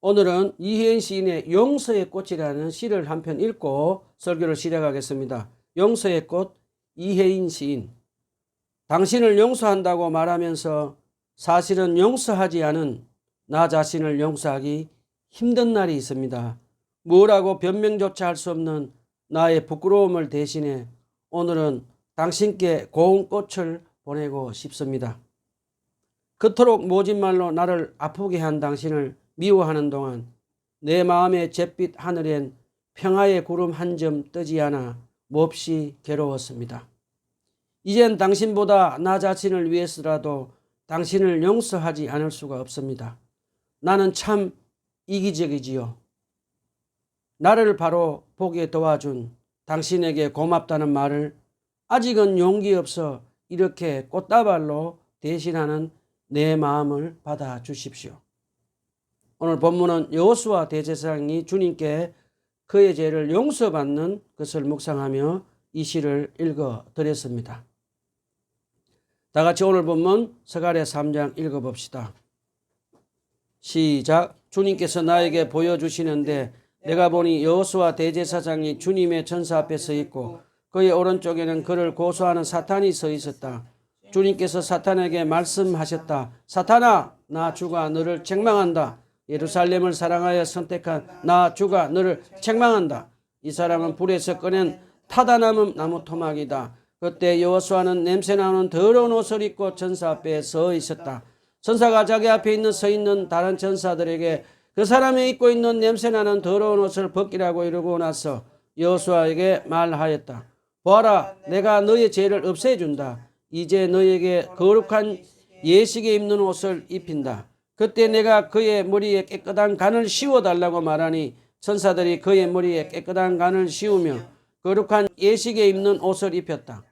오늘은 이혜인 시인의 용서의 꽃이라는 시를 한 편 읽고 설교를 시작하겠습니다. 용서의 꽃, 이혜인 시인. 당신을 용서한다고 말하면서 사실은 용서하지 않은 나 자신을 용서하기 힘든 날이 있습니다. 뭐라고 변명조차 할 수 없는 나의 부끄러움을 대신해 오늘은 당신께 고운 꽃을 보내고 싶습니다. 그토록 모진 말로 나를 아프게 한 당신을 미워하는 동안 내 마음의 잿빛 하늘엔 평화의 구름 한 점 뜨지 않아 몹시 괴로웠습니다. 이젠 당신보다 나 자신을 위해서라도 당신을 용서하지 않을 수가 없습니다. 나는 참 이기적이지요. 나를 바로 보게 도와준 당신에게 고맙다는 말을 아직은 용기 없어 이렇게 꽃다발로 대신하는 내 마음을 받아주십시오. 오늘 본문은 여호수아 대제사장이 주님께 그의 죄를 용서받는 것을 묵상하며 이 시를 읽어드렸습니다. 다 같이 오늘 본문 스가랴 3장 읽어봅시다. 시작. 주님께서 나에게 보여주시는데 내가 보니 여호수아 대제사장이 주님의 전사 앞에 서 있고 그의 오른쪽에는 그를 고소하는 사탄이 서 있었다. 주님께서 사탄에게 말씀하셨다. 사탄아, 나 주가 너를 책망한다. 예루살렘을 사랑하여 선택한 나 주가 너를 책망한다. 이 사람은 불에서 꺼낸 타다 남은 나무 토막이다. 그때 여호수아는 냄새나는 더러운 옷을 입고 전사 앞에 서 있었다. 전사가 자기 앞에 서 있는 다른 전사들에게 그 사람이 입고 있는 냄새나는 더러운 옷을 벗기라고 이르고 나서 여호수아에게 말하였다. 보아라, 내가 너의 죄를 없애준다. 이제 너에게 거룩한 예식에 입는 옷을 입힌다. 그때 내가 그의 머리에 깨끗한 간을 씌워달라고 말하니 천사들이 그의 머리에 깨끗한 간을 씌우며 거룩한 예식에 입는 옷을 입혔다.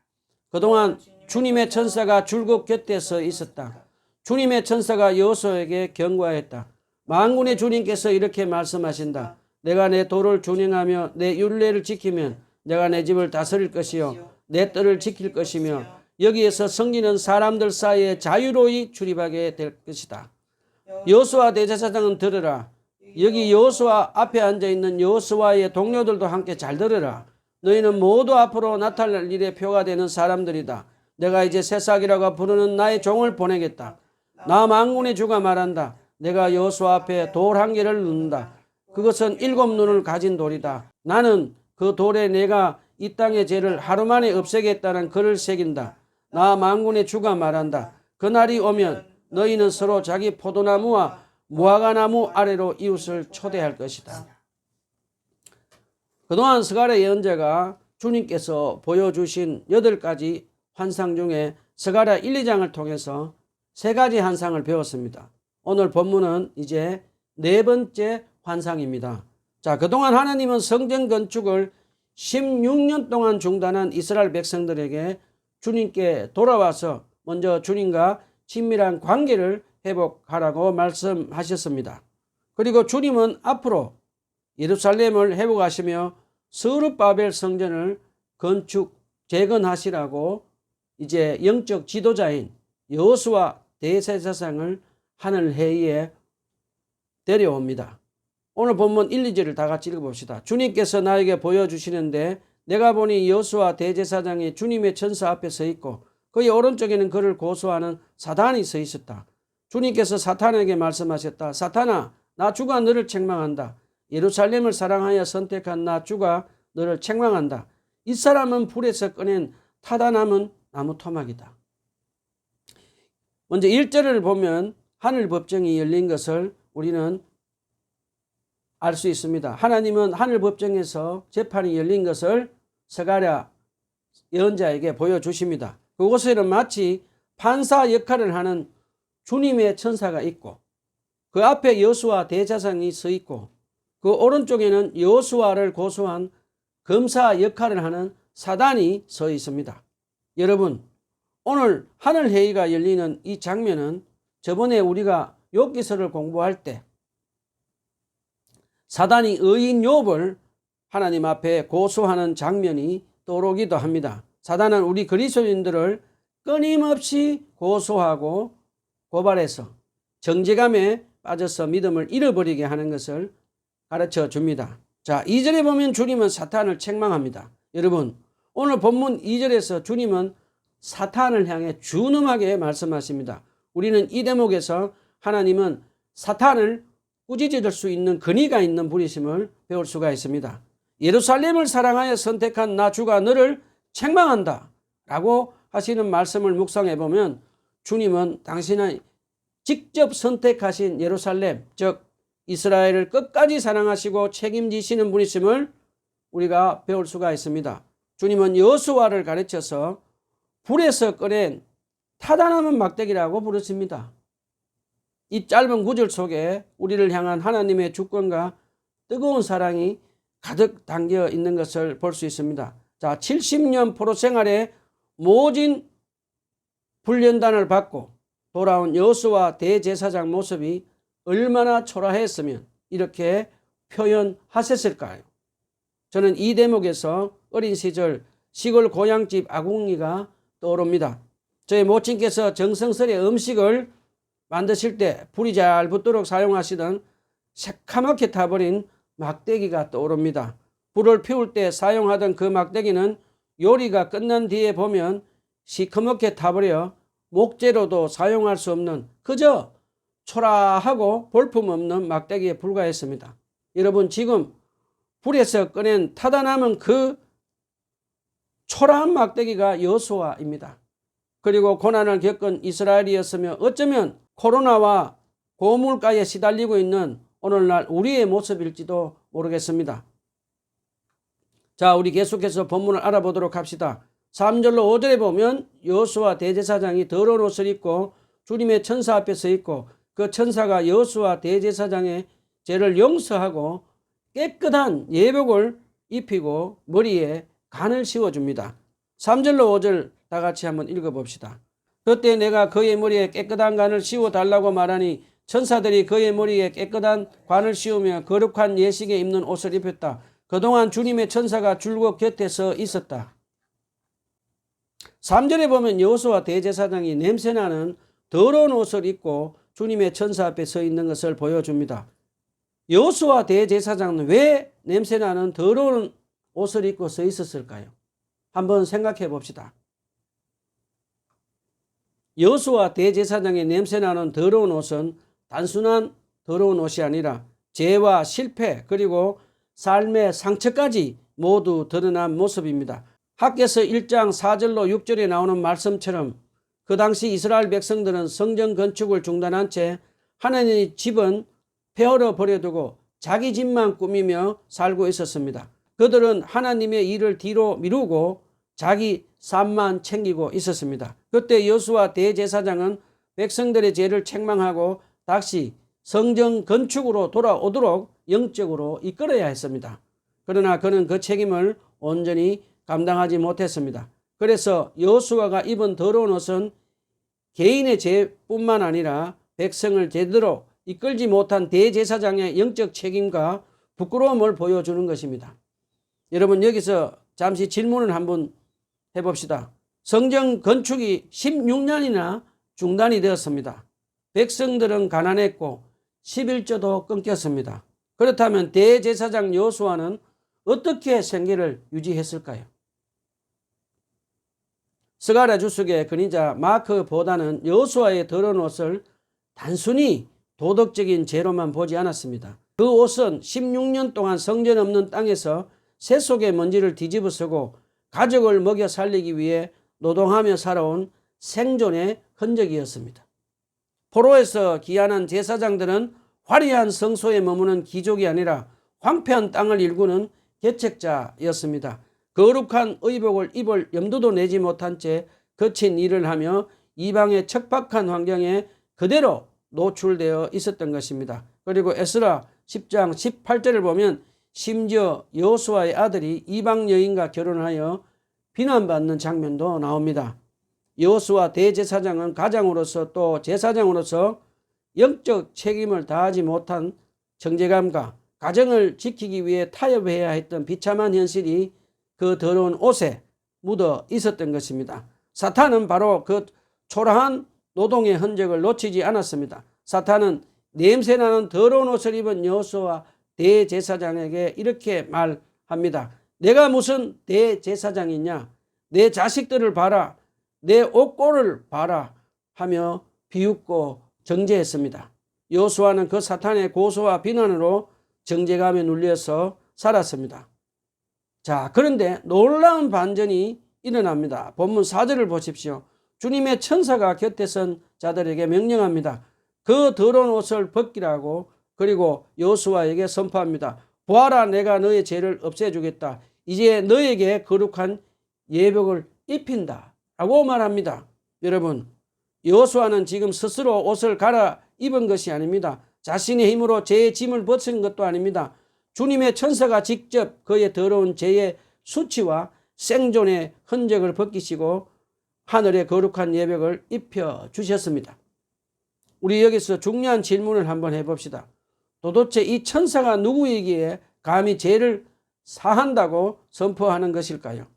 그동안 주님의 천사가 줄곧 곁에 서 있었다. 주님의 천사가 여호수아에게 경고하였다. 만군의 주님께서 이렇게 말씀하신다. 내가 내 도를 준행하며 내 율례를 지키면 내가 내 집을 다스릴 것이요 내 뜰을 지킬 것이며 여기에서 섬기는 사람들 사이에 자유로이 출입하게 될 것이다. 여호수아 대제사장은 들으라. 여기 여호수아 앞에 앉아있는 여호수아의 동료들도 함께 잘 들으라. 너희는 모두 앞으로 나타날 일의 표가 되는 사람들이다. 내가 이제 새싹이라고 부르는 나의 종을 보내겠다. 나 만군의 주가 말한다. 내가 여호수아 앞에 돌 한 개를 놓는다. 그것은 7 눈을 가진 돌이다. 나는 그 돌에 내가 이 땅의 죄를 하루 만에 없애겠다는 글을 새긴다. 나 만군의 주가 말한다. 그날이 오면 너희는 서로 자기 포도나무와 무화과나무 아래로 이웃을 초대할 것이다. 그동안 스가랴 예언자가 주님께서 보여주신 8가지 환상 중에 스가랴 1, 2장을 통해서 3가지 환상을 배웠습니다. 오늘 본문은 이제 4번째 환상입니다. 자, 그동안 하나님은 성전 건축을 16년 동안 중단한 이스라엘 백성들에게 주님께 돌아와서 먼저 주님과 친밀한 관계를 회복하라고 말씀하셨습니다. 그리고 주님은 앞으로 예루살렘을 회복하시며 스룹바벨 성전을 건축 재건하시라고 이제 영적 지도자인 여호수아 대제사장을 하늘 회의에 데려옵니다. 오늘 본문 1, 2절을 다 같이 읽어봅시다. 주님께서 나에게 보여주시는데 내가 보니 여호수아 대제사장이 주님의 천사 앞에 서 있고 그의 오른쪽에는 그를 고소하는 사탄이 서 있었다. 주님께서 사탄에게 말씀하셨다. 사탄아, 나 주가 너를 책망한다. 예루살렘을 사랑하여 선택한 나 주가 너를 책망한다. 이 사람은 불에서 꺼낸 타다 남은 나무 토막이다. 먼저 1절을 보면 하늘 법정이 열린 것을 우리는 알 수 있습니다. 하나님은 하늘 법정에서 재판이 열린 것을 스가랴 예언자에게 보여주십니다. 그곳에는 마치 판사 역할을 하는 주님의 천사가 있고 그 앞에 여호수아 대제사장이 서 있고 그 오른쪽에는 여호수아를 고소한 검사 역할을 하는 사단이 서 있습니다. 여러분, 오늘 하늘 회의가 열리는 이 장면은 저번에 우리가 욥기서를 공부할 때 사단이 의인 욥을 하나님 앞에 고소하는 장면이 떠오르기도 합니다. 사단은 우리 그리스도인들을 끊임없이 고소하고 고발해서 정죄감에 빠져서 믿음을 잃어버리게 하는 것을 가르쳐 줍니다. 자, 2절에 보면 주님은 사탄을 책망합니다. 여러분, 오늘 본문 2절에서 주님은 사탄을 향해 준엄하게 말씀하십니다. 우리는 이 대목에서 하나님은 사탄을 꾸짖을 수 있는 근의가 있는 분이심을 배울 수가 있습니다. 예루살렘을 사랑하여 선택한 나 주가 너를 책망한다 라고 하시는 말씀을 묵상해 보면 주님은 당신의 직접 선택하신 예루살렘, 즉 이스라엘을 끝까지 사랑하시고 책임지시는 분이심을 우리가 배울 수가 있습니다. 주님은 여호수아를 가르쳐서 불에서 꺼낸 타다남은 막대기라고 부르십니다. 이 짧은 구절 속에 우리를 향한 하나님의 주권과 뜨거운 사랑이 가득 담겨 있는 것을 볼 수 있습니다. 자, 70년 포로 생활에 모진 훈련단을 받고 돌아온 여호수아 대제사장 모습이 얼마나 초라했으면 이렇게 표현하셨을까요? 저는 이 대목에서 어린 시절 시골 고향집 아궁이가 떠오릅니다. 저희 모친께서 정성스레 음식을 만드실 때 불이 잘 붙도록 사용하시던 새카맣게 타버린 막대기가 떠오릅니다. 불을 피울 때 사용하던 그 막대기는 요리가 끝난 뒤에 보면 시커멓게 타버려 목재로도 사용할 수 없는 그저 초라하고 볼품없는 막대기에 불과했습니다. 여러분, 지금 불에서 꺼낸 타다 남은 그 초라한 막대기가 여호수아입니다. 그리고 고난을 겪은 이스라엘이었으며 어쩌면 코로나와 고물가에 시달리고 있는 오늘날 우리의 모습일지도 모르겠습니다. 자, 우리 계속해서 본문을 알아보도록 합시다. 3절로 5절에 보면 여호수아 대제사장이 더러운 옷을 입고 주님의 천사 앞에 서 있고 그 천사가 여호수아 대제사장의 죄를 용서하고 깨끗한 예복을 입히고 머리에 간을 씌워줍니다. 3절로 5절 다 같이 한번 읽어봅시다. 그때 내가 그의 머리에 깨끗한 간을 씌워달라고 말하니 천사들이 그의 머리에 깨끗한 관을 씌우며 거룩한 예식에 입는 옷을 입혔다. 그동안 주님의 천사가 줄곧 곁에 서 있었다. 3절에 보면 여호수아 대제사장이 냄새나는 더러운 옷을 입고 주님의 천사 앞에 서 있는 것을 보여줍니다. 여호수아 대제사장은 왜 냄새나는 더러운 옷을 입고 서 있었을까요? 한번 생각해 봅시다. 여호수아 대제사장의 냄새나는 더러운 옷은 단순한 더러운 옷이 아니라 죄와 실패 그리고 삶의 상처까지 모두 드러난 모습입니다. 학개서 1장 4절로 6절에 나오는 말씀처럼 그 당시 이스라엘 백성들은 성전 건축을 중단한 채 하나님의 집은 폐허로 버려두고 자기 집만 꾸미며 살고 있었습니다. 그들은 하나님의 일을 뒤로 미루고 자기 삶만 챙기고 있었습니다. 그때 여호수아 대제사장은 백성들의 죄를 책망하고 다시 성전 건축으로 돌아오도록 영적으로 이끌어야 했습니다. 그러나 그는 그 책임을 온전히 감당하지 못했습니다. 그래서 여호수아가 입은 더러운 옷은 개인의 죄뿐만 아니라 백성을 제대로 이끌지 못한 대제사장의 영적 책임과 부끄러움을 보여주는 것입니다. 여러분, 여기서 잠시 질문을 한번 해봅시다. 성전 건축이 16년이나 중단이 되었습니다. 백성들은 가난했고 11조도 끊겼습니다. 그렇다면 대제사장 여호수아는 어떻게 생계를 유지했을까요? 스가랴 주석의 근위자 마크보다는 여호수아의 더러운 옷을 단순히 도덕적인 죄로만 보지 않았습니다. 그 옷은 16년 동안 성전 없는 땅에서 새 속의 먼지를 뒤집어 쓰고 가족을 먹여 살리기 위해 노동하며 살아온 생존의 흔적이었습니다. 포로에서 귀환한 제사장들은 화려한 성소에 머무는 귀족이 아니라 황폐한 땅을 일구는 개척자였습니다. 거룩한 의복을 입을 염두도 내지 못한 채 거친 일을 하며 이방의 척박한 환경에 그대로 노출되어 있었던 것입니다. 그리고 에스라 10장 18절을 보면 심지어 여호수아의 아들이 이방 여인과 결혼하여 비난받는 장면도 나옵니다. 여호수아 대제사장은 가장으로서 또 제사장으로서 영적 책임을 다하지 못한 정죄감과 가정을 지키기 위해 타협해야 했던 비참한 현실이 그 더러운 옷에 묻어 있었던 것입니다. 사탄은 바로 그 초라한 노동의 흔적을 놓치지 않았습니다. 사탄은 냄새나는 더러운 옷을 입은 여호수아 대제사장에게 이렇게 말합니다. 내가 무슨 대제사장이냐? 내 자식들을 봐라. 내 옷꼴을 봐라 하며 비웃고 정죄했습니다. 여호수아는 그 사탄의 고소와 비난으로 정죄감에 눌려서 살았습니다. 자, 그런데 놀라운 반전이 일어납니다. 본문 4절을 보십시오. 주님의 천사가 곁에 선 자들에게 명령합니다. 그 더러운 옷을 벗기라고, 그리고 여호수아에게 선포합니다. 보아라, 내가 너의 죄를 없애주겠다. 이제 너에게 거룩한 예복을 입힌다 라고 말합니다. 여러분, 여호수아는 지금 스스로 옷을 갈아입은 것이 아닙니다. 자신의 힘으로 죄의 짐을 벗은 것도 아닙니다. 주님의 천사가 직접 그의 더러운 죄의 수치와 생존의 흔적을 벗기시고 하늘의 거룩한 예복을 입혀주셨습니다. 우리 여기서 중요한 질문을 한번 해봅시다. 도대체 이 천사가 누구이기에 감히 죄를 사한다고 선포하는 것일까요?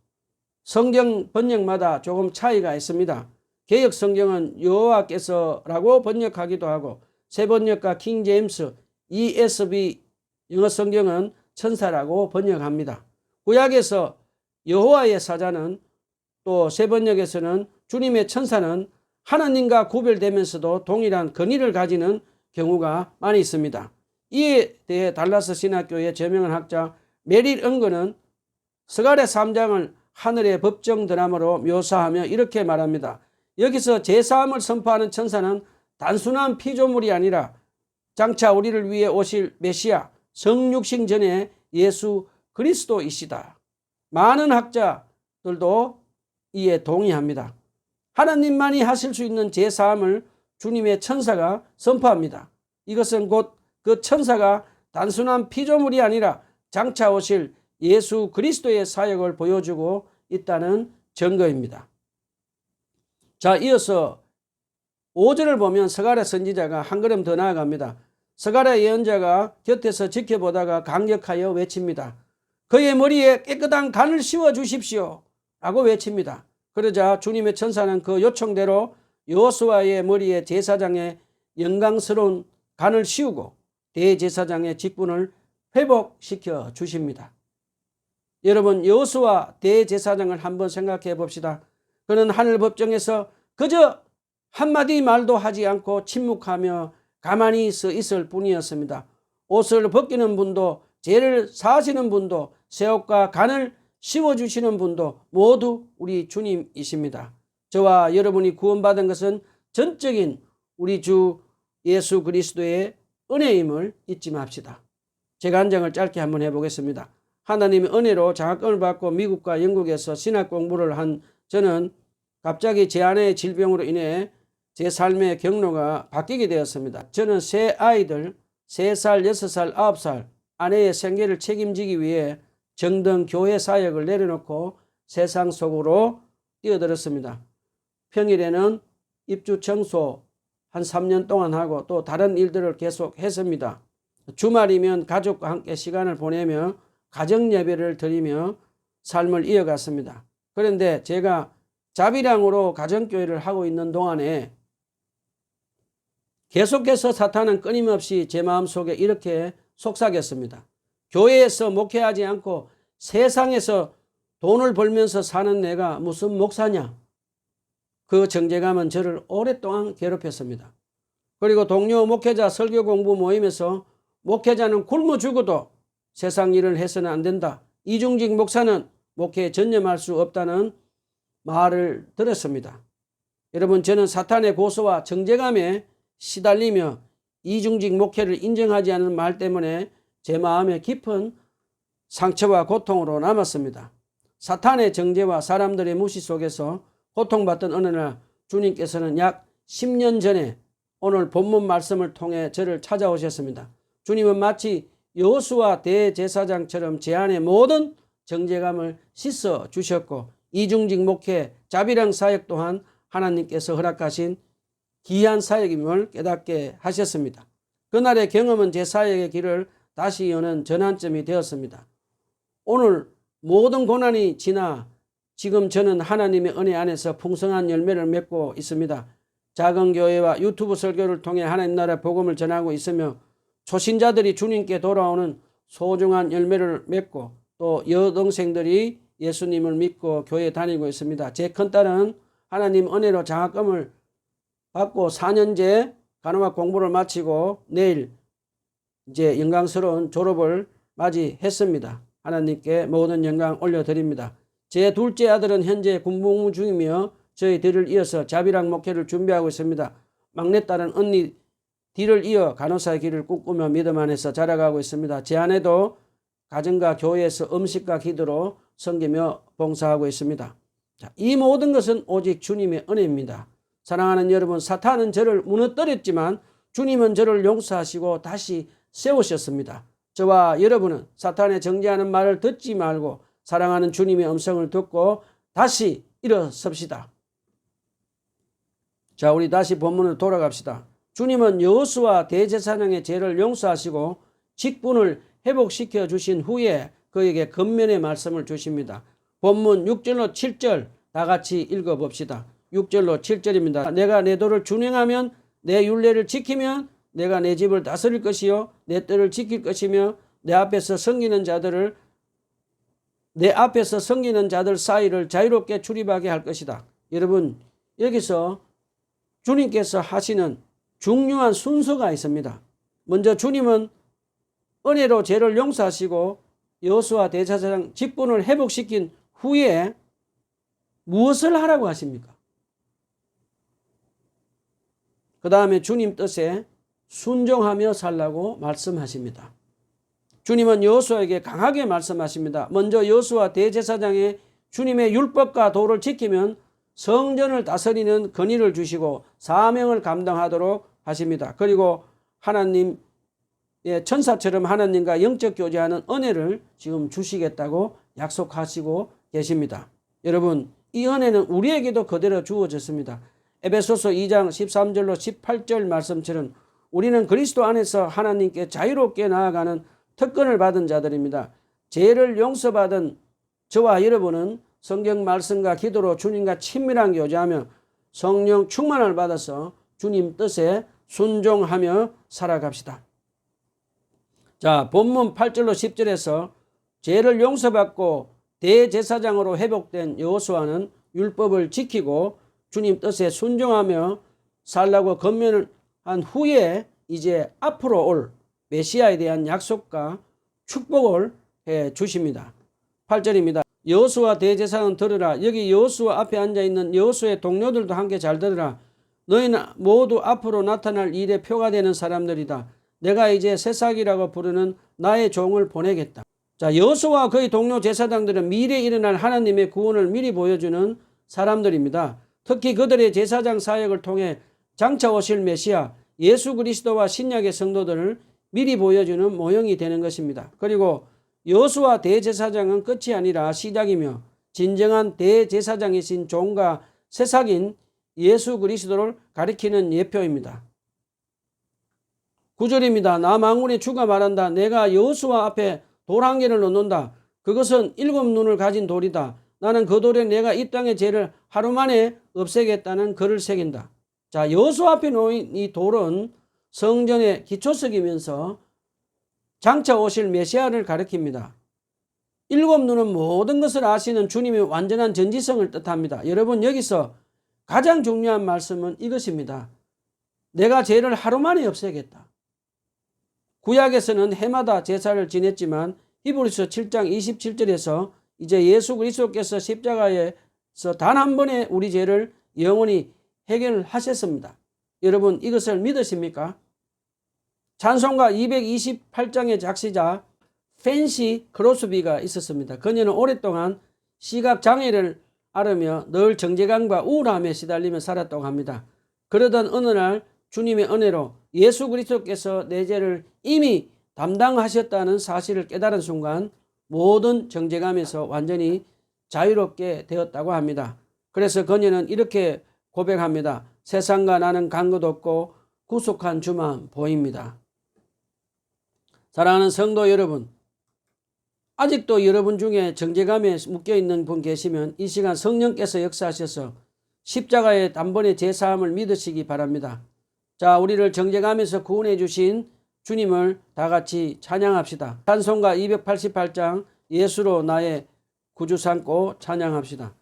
성경 번역마다 조금 차이가 있습니다. 개역 성경은 여호와께서라고 번역하기도 하고, 새 번역과 킹 제임스, ESV 영어 성경은 천사라고 번역합니다. 구약에서 여호와의 사자는, 또 새 번역에서는 주님의 천사는 하나님과 구별되면서도 동일한 권위를 가지는 경우가 많이 있습니다. 이에 대해 달라스 신학교의 저명한 학자 메릴 은거는 스가랴 3장을 하늘의 법정 드라마로 묘사하며 이렇게 말합니다. 여기서 제사함을 선포하는 천사는 단순한 피조물이 아니라 장차 우리를 위해 오실 메시아 성육신 전에 예수 그리스도이시다. 많은 학자들도 이에 동의합니다. 하나님만이 하실 수 있는 제사함을 주님의 천사가 선포합니다. 이것은 곧 그 천사가 단순한 피조물이 아니라 장차 오실 예수 그리스도의 사역을 보여주고 있다는 증거입니다. 자, 이어서 5절을 보면 스가랴 선지자가 한 걸음 더 나아갑니다. 스가랴 예언자가 곁에서 지켜보다가 강력하여 외칩니다. 그의 머리에 깨끗한 간을 씌워 주십시오 라고 외칩니다. 그러자 주님의 천사는 그 요청대로 여호수아의 머리에 제사장의 영광스러운 간을 씌우고 대제사장의 직분을 회복시켜 주십니다. 여러분, 여호수아 대제사장을 한번 생각해 봅시다. 그는 하늘 법정에서 그저 한마디 말도 하지 않고 침묵하며 가만히 서 있을 뿐이었습니다. 옷을 벗기는 분도, 죄를 사하시는 분도, 새 옷과 간을 씌워주시는 분도 모두 우리 주님이십니다. 저와 여러분이 구원받은 것은 전적인 우리 주 예수 그리스도의 은혜임을 잊지 맙시다. 제가 한 장을 짧게 한번 해보겠습니다. 하나님의 은혜로 장학금을 받고 미국과 영국에서 신학 공부를 한 저는 갑자기 제 아내의 질병으로 인해 제 삶의 경로가 바뀌게 되었습니다. 저는 세 아이들 3살, 6살, 9살 아내의 생계를 책임지기 위해 정등 교회 사역을 내려놓고 세상 속으로 뛰어들었습니다. 평일에는 입주 청소 한 3년 동안 하고 또 다른 일들을 계속 했습니다. 주말이면 가족과 함께 시간을 보내며 가정 예배를 드리며 삶을 이어갔습니다. 그런데 제가 자비량으로 가정교회를 하고 있는 동안에 계속해서 사탄은 끊임없이 제 마음속에 이렇게 속삭였습니다. 교회에서 목회하지 않고 세상에서 돈을 벌면서 사는 내가 무슨 목사냐? 그 정죄감은 저를 오랫동안 괴롭혔습니다. 그리고 동료 목회자 설교 공부 모임에서 목회자는 굶어 죽어도 세상 일을 해서는 안 된다. 이중직 목사는 목회에 전념할 수 없다는 말을 들었습니다. 여러분, 저는 사탄의 고소와 정죄감에 시달리며 이중직 목회를 인정하지 않는 말 때문에 제 마음에 깊은 상처와 고통으로 남았습니다. 사탄의 정죄와 사람들의 무시 속에서 고통받던 어느 날 주님께서는 약 10년 전에 오늘 본문 말씀을 통해 저를 찾아오셨습니다. 주님은 마치 여호수아 대제사장처럼 제 안의 모든 정죄감을 씻어 주셨고 이중직 목회, 자비랑 사역 또한 하나님께서 허락하신 귀한 사역임을 깨닫게 하셨습니다. 그날의 경험은 제 사역의 길을 다시 여는 전환점이 되었습니다. 오늘 모든 고난이 지나 지금 저는 하나님의 은혜 안에서 풍성한 열매를 맺고 있습니다. 작은 교회와 유튜브 설교를 통해 하나님 나라 복음을 전하고 있으며 초신자들이 주님께 돌아오는 소중한 열매를 맺고 또 여동생들이 예수님을 믿고 교회에 다니고 있습니다. 제 큰딸은 하나님 은혜로 장학금을 받고 4년제 간호학 공부를 마치고 내일 이제 영광스러운 졸업을 맞이했습니다. 하나님께 모든 영광 올려드립니다. 제 둘째 아들은 현재 군복무 중이며 저희 뒤를 이어서 자비랑 목회를 준비하고 있습니다. 막내딸은 언니 뒤를 이어 간호사의 길을 꿈꾸며 믿음 안에서 자라가고 있습니다. 제 아내도 가정과 교회에서 음식과 기도로 섬기며 봉사하고 있습니다. 자, 이 모든 것은 오직 주님의 은혜입니다. 사랑하는 여러분, 사탄은 저를 무너뜨렸지만 주님은 저를 용서하시고 다시 세우셨습니다. 저와 여러분은 사탄의 정죄하는 말을 듣지 말고 사랑하는 주님의 음성을 듣고 다시 일어섭시다. 자, 우리 다시 본문으로 돌아갑시다. 주님은 여호수아 대제사장의 죄를 용서하시고 직분을 회복시켜 주신 후에 그에게 권면의 말씀을 주십니다. 본문 6절로 7절 다 같이 읽어봅시다. 6절로 7절입니다. 내가 내 도를 준행하면 내 율례를 지키면 내가 내 집을 다스릴 것이요 내 뜰을 지킬 것이며 내 앞에서 섬기는 자들 사이를 자유롭게 출입하게 할 것이다. 여러분, 여기서 주님께서 하시는 중요한 순서가 있습니다. 먼저 주님은 은혜로 죄를 용서하시고 여호수아 대제사장 직분을 회복시킨 후에 무엇을 하라고 하십니까? 그 다음에 주님 뜻에 순종하며 살라고 말씀하십니다. 주님은 여호수아에게 강하게 말씀하십니다. 먼저 여호수아 대제사장의 주님의 율법과 도를 지키면 성전을 다스리는 권위를 주시고 사명을 감당하도록 하십니다. 그리고 하나님의 천사처럼 하나님과 영적 교제하는 은혜를 지금 주시겠다고 약속하시고 계십니다. 여러분, 이 은혜는 우리에게도 그대로 주어졌습니다. 에베소서 2장 13절로 18절 말씀처럼 우리는 그리스도 안에서 하나님께 자유롭게 나아가는 특권을 받은 자들입니다. 죄를 용서받은 저와 여러분은 성경 말씀과 기도로 주님과 친밀한 교제하며 성령 충만을 받아서 주님 뜻에 순종하며 살아갑시다. 자, 본문 8절로 10절에서 죄를 용서받고 대제사장으로 회복된 여호수아는 율법을 지키고 주님 뜻에 순종하며 살라고 권면을 한 후에 이제 앞으로 올 메시아에 대한 약속과 축복을 해 주십니다. 8절입니다. 여호수아 대제사장은 들으라. 여기 여호수아 앞에 앉아있는 여호수아의 동료들도 함께 잘 들으라. 너희는 모두 앞으로 나타날 일의 표가 되는 사람들이다. 내가 이제 새싹이라고 부르는 나의 종을 보내겠다. 자, 여호수아와 그의 동료 제사장들은 미래에 일어날 하나님의 구원을 미리 보여주는 사람들입니다. 특히 그들의 제사장 사역을 통해 장차 오실 메시아 예수 그리스도와 신약의 성도들을 미리 보여주는 모형이 되는 것입니다. 그리고 여호수아 대제사장은 끝이 아니라 시작이며 진정한 대제사장이신 종과 새싹인 예수 그리스도를 가리키는 예표입니다. 9절입니다. 나 망군의 주가 말한다. 내가 여호수아 앞에 돌 한 개를 놓는다. 그것은 7 눈을 가진 돌이다. 나는 그 돌에 내가 이 땅의 죄를 하루 만에 없애겠다는 글을 새긴다. 자, 여호수아 앞에 놓인 이 돌은 성전의 기초석이면서 장차 오실 메시아를 가리킵니다. 7 눈은 모든 것을 아시는 주님의 완전한 전지성을 뜻합니다. 여러분, 여기서 가장 중요한 말씀은 이것입니다. 내가 죄를 하루 만에 없애겠다. 구약에서는 해마다 제사를 지냈지만 히브리서 7장 27절에서 이제 예수 그리스도께서 십자가에서 단 한 번에 우리 죄를 영원히 해결하셨습니다. 여러분, 이것을 믿으십니까? 찬송가 228장의 작시자 펜시 크로스비가 있었습니다. 그녀는 오랫동안 시각장애를 앓으며 늘 정죄감과 우울함에 시달리며 살았다고 합니다. 그러던 어느 날 주님의 은혜로 예수 그리스도께서 내 죄를 이미 담당하셨다는 사실을 깨달은 순간 모든 정죄감에서 완전히 자유롭게 되었다고 합니다. 그래서 그녀는 이렇게 고백합니다. 세상과 나는 간 것 없고 구속한 주만 보입니다. 사랑하는 성도 여러분, 아직도 여러분 중에 정죄감에 묶여있는 분 계시면 이 시간 성령께서 역사하셔서 십자가의 단번에 제사함을 믿으시기 바랍니다. 자, 우리를 정죄감에서 구원해 주신 주님을 다 같이 찬양합시다. 찬송가 288장 예수로 나의 구주 삼고 찬양합시다.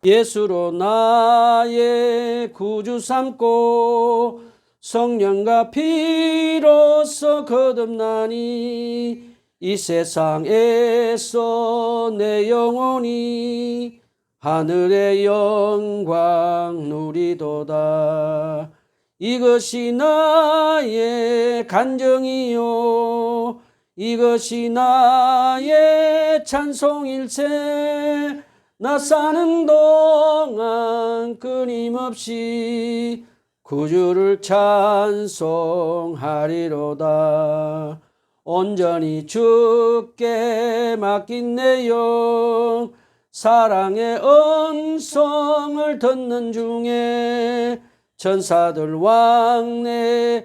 예수로 나의 구주 삼고 성령과 피로써 거듭나니 이 세상에서 내 영혼이 하늘의 영광 누리도다. 이것이 나의 간정이요 이것이 나의 찬송일세. 나 사는 동안 끊임없이 구주를 찬송하리로다. 온전히 주께 맡긴 내 영 사랑의 음성을 듣는 중에 천사들 왕래하는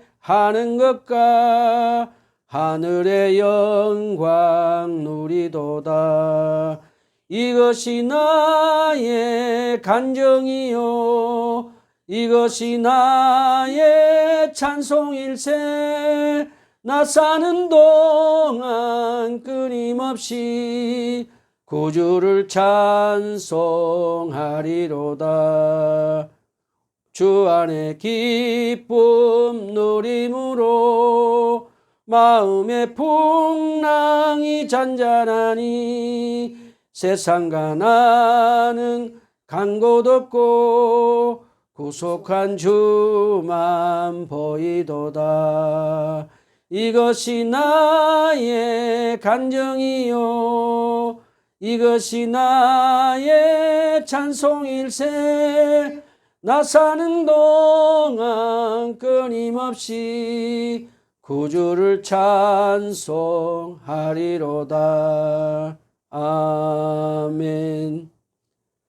것과 하늘의 영광 누리도다. 이것이 나의 간정이요 이것이 나의 찬송일세. 나 사는 동안 끊임없이 구주를 찬송하리로다. 주 안에 기쁨 누림으로 마음의 풍랑이 잔잔하니 세상과 나는 간 곳 없고 구속한 주만 보이도다. 이것이 나의 간정이요 이것이 나의 찬송일세. 나 사는 동안 끊임없이 구주를 찬송하리로다. 아멘.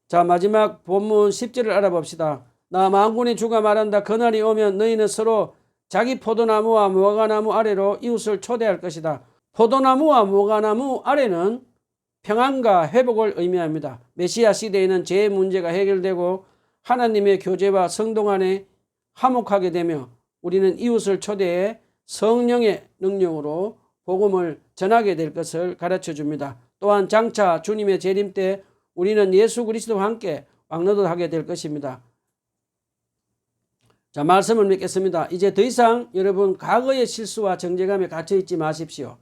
자, 마지막 본문 10절을 알아봅시다. 나 만군의 주가 말한다. 그날이 오면 너희는 서로 자기 포도나무와 무화과나무 아래로 이웃을 초대할 것이다. 포도나무와 무화과나무 아래는 평안과 회복을 의미합니다. 메시아 시대에는 죄의 문제가 해결되고 하나님의 교제와 성동 안에 화목하게 되며 우리는 이웃을 초대해 성령의 능력으로 복음을 전하게 될 것을 가르쳐 줍니다. 또한 장차 주님의 재림 때 우리는 예수 그리스도와 함께 왕노릇하게 될 것입니다. 자, 말씀을 맺겠습니다. 이제 더 이상 여러분 과거의 실수와 정죄감에 갇혀 있지 마십시오.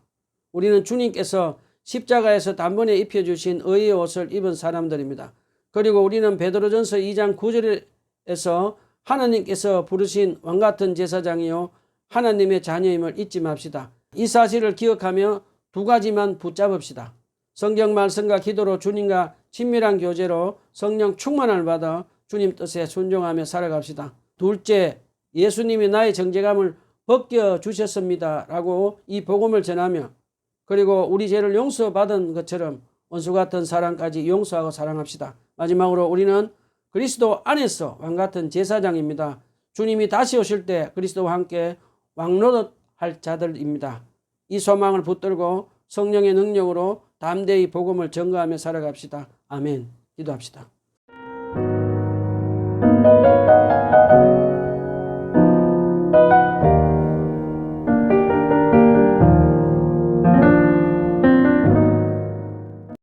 우리는 주님께서 십자가에서 단번에 입혀주신 의의 옷을 입은 사람들입니다. 그리고 우리는 베드로전서 2장 9절에서 하나님께서 부르신 왕같은 제사장이요 하나님의 자녀임을 잊지 맙시다. 이 사실을 기억하며 두 가지만 붙잡읍시다. 성경 말씀과 기도로 주님과 친밀한 교제로 성령 충만을 받아 주님 뜻에 순종하며 살아갑시다. 둘째, 예수님이 나의 정죄감을 벗겨주셨습니다 라고 이 복음을 전하며 그리고 우리 죄를 용서받은 것처럼 원수 같은 사랑까지 용서하고 사랑합시다. 마지막으로 우리는 그리스도 안에서 왕같은 제사장입니다. 주님이 다시 오실 때 그리스도와 함께 왕노릇할 자들입니다. 이 소망을 붙들고 성령의 능력으로 담대히 복음을 전가하며 살아갑시다. 아멘. 기도합시다.